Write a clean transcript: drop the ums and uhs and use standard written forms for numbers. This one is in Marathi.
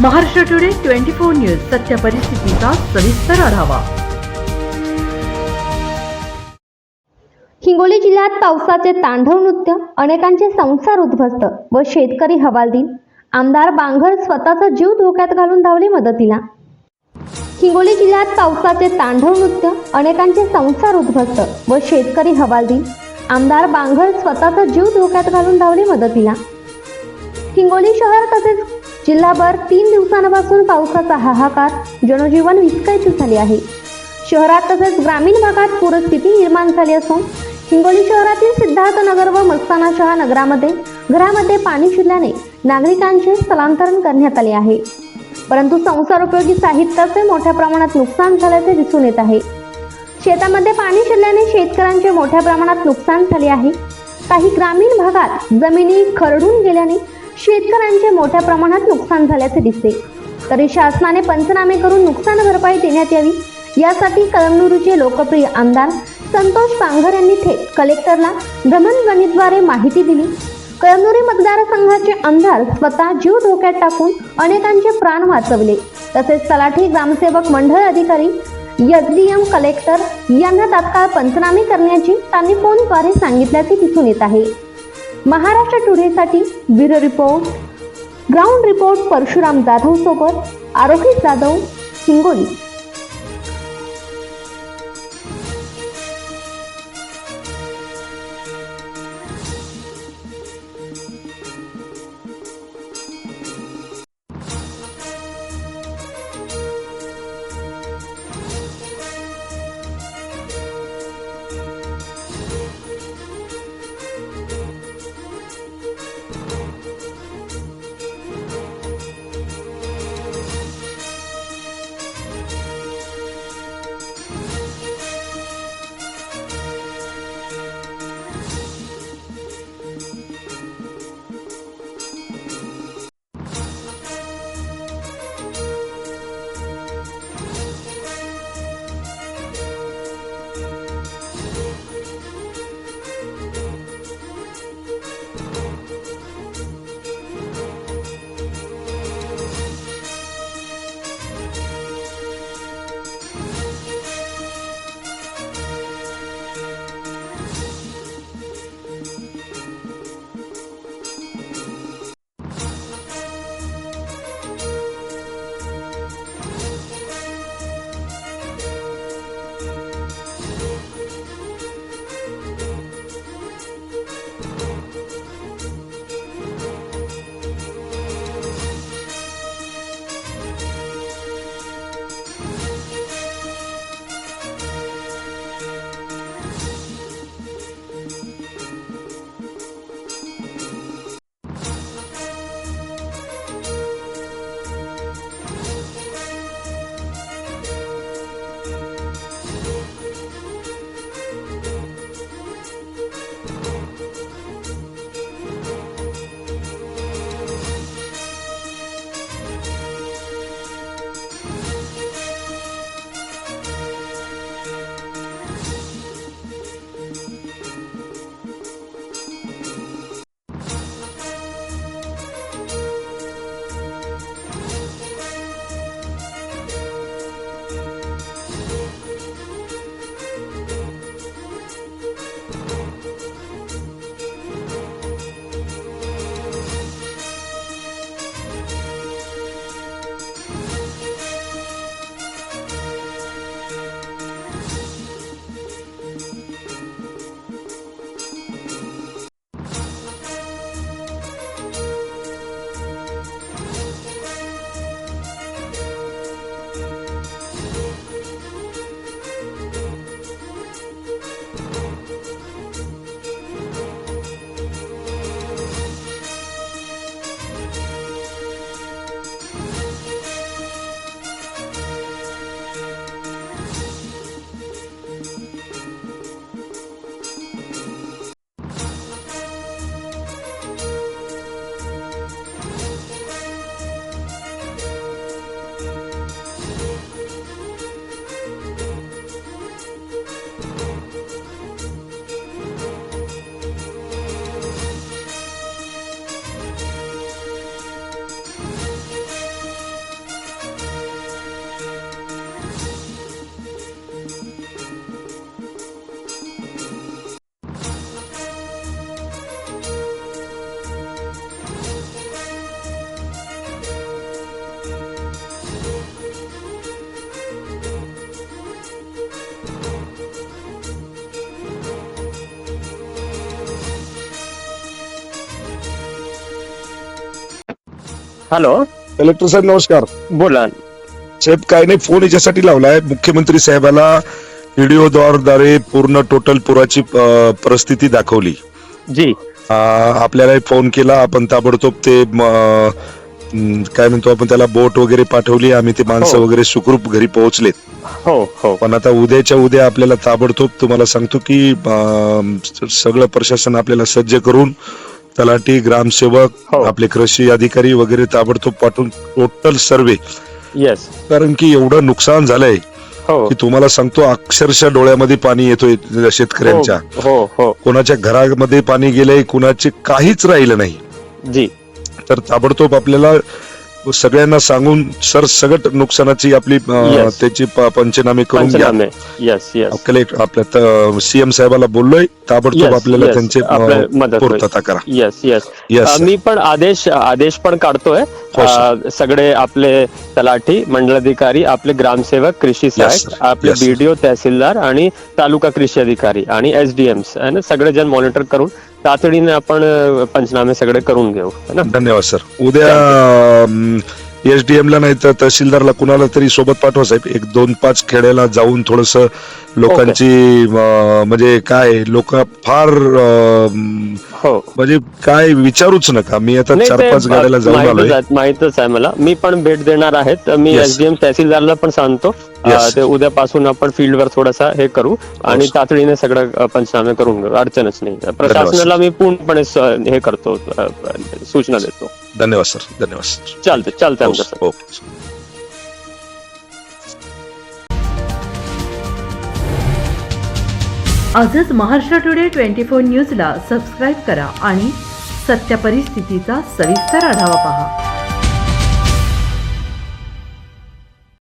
महाराष्ट्र टुडे 24 न्यूज सत्य परिस्थितीचा सविस्तर आढावा। हिंगोली जिल्ह्यात पावसाचे तांडव नृत्य, अनेकांचे संसार उद्ध्वस्त व शेतकरी हवालदिल। आमदार बांगर स्वतःचा जीव धोक्यात घालून धावले मदतीला। हिंगोली जिल्ह्यात पावसाचे तांडव नृत्य, अनेकांचे संसार उद्ध्वस्त व शेतकरी हवालदिल। आमदार बांगर स्वतःचा जीव धोक्यात घालून धावले मदतीला। हिंगोली शहर तसेच जिल्हाभर 3 दिवसांपासून पावसाचा हाहाकार, जनजीवन विस्कळीत झाले आहे। शहरात तसेच ग्रामीण भागात पूरस्थिती निर्माण झाली असून हिंगोली शहरातील सिद्धार्थनगर व मस्तानाशहा नगरामध्ये घरामध्ये पाणी शिरल्याने नागरिकांचे स्थलांतरण करण्यात आले आहे। परंतु संसारोपयोगी साहित्याचे मोठ्या प्रमाणात नुकसान झाल्याचे दिसून येत आहे। शेतामध्ये पाणी शिरल्याने शेतकऱ्यांचे मोठ्या प्रमाणात नुकसान झाले आहे। काही ग्रामीण भागात जमिनी खरडून गेल्याने शेतकऱ्यांचे मोठ्या प्रमाणात नुकसान झाल्याचे दिसते। तरी शासनाने पंचनामे करून नुकसान भरपाई देण्यात यावी, यासाठी कळमनुरीचे लोकप्रिय आमदार संतोष बांगर यांनी थेट कलेक्टरला भ्रमणध्वनीद्वारे माहिती दिली। कळमनुरी मतदारसंघाचे आमदार स्वतः जीव धोक्यात टाकून अनेकांचे प्राण वाचवले। तसेच तलाठी, ग्रामसेवक मंडळ अधिकारी, एसडीएम, कलेक्टर यांना तात्काळ पंचनामे करण्याची त्यांनी फोनद्वारे सांगितल्याचे दिसून येत आहे। महाराष्ट्र टुडेसाठी bureau report, ground report Parashuram Jadhav सोबत आरोही जाधव, हिंगोली। हॅलो, कलेक्टर साहेब नमस्कार. बोला. साहेब काय नाही, फोन याच्यासाठी लावलाय, मुख्यमंत्री साहेबाला व्हिडिओद्वारे पूर्ण टोटल पुराची परिस्थिती दाखवली. जी. आपल्याला फोन केला, आपण ताबडतोब ते काय म्हणतो आपण त्याला बोट वगैरे पाठवली, आम्ही ते माणसं वगैरे सुखरूप घरी पोहोचलेत. हो हो. पण आता उद्याच्या उद्या आपल्याला ताबडतोब तुम्हाला सांगतो की सगळं प्रशासन आपल्याला सज्ज करून तलाठी, ग्रामसेवक, आपले कृषी अधिकारी वगैरे ताबडतोब पाठवून टोटल सर्वे. येस. कारण की एवढं नुकसान झालंय हो. की तुम्हाला सांगतो अक्षरशः डोळ्यामध्ये पाणी येतोय शेतकऱ्यांच्या. हो हो. कोणाच्या घरामध्ये पाणी गेलंय, कुणाचे काहीच राहिलं नाही. जी. तर ताबडतोब आपल्याला सगळ्यांना सांगून सरसगट नुकसानाची आपली त्याची पंचनामे करून घ्या. Yes yes. आपल्या सीएम साहेबाला बोललोय, ताबडतोब आपल्याला त्यांचे पूर्तता करा. Yes yes. मी पण आदेश पण काढतोय. सगळे आपले तलाठी, मंडलाधिकारी, आपले ग्रामसेवक, कृषी सहाय्यक, आपले बीडीओ, तहसीलदार आणि तालुका कृषी अधिकारी आणि एसडीएम्स सगळे जण मॉनिटर करून तातडीने आपण पंचनामे सगळे करून घेऊ. धन्यवाद सर. उद्या एसडीएम ला नाही तर तहसीलदारला कुणाला तरी सोबत पाठवा साहेब. 1-2-5 खेड्याला जाऊन थोडस लोकांची म्हणजे काय लोक फार म्हणजे काय विचारूच नका. मी आता 4-5 गाड्याला जाऊन आलोय. माहितच आहे मला. मी पण भेट देणार आहेत. मी एसडीएम तहसीलदारला पण सांगतो ते उद्यापासून आपण फील्डवर थोडासा हे करू आणि तातडीने सगळं पंचनामे करून घेऊ. अडचणच नाही. प्रशासनाला मी पूर्णपणे हे करतो, सूचना देतो. धन्यवाद सर. धन्यवाद सर. चालतंय हो. आजच महाराष्ट्र टुडे 24 न्यूजला सबस्क्राईब करा आणि सत्य परिस्थितीचा सविस्तर आढावा पहा.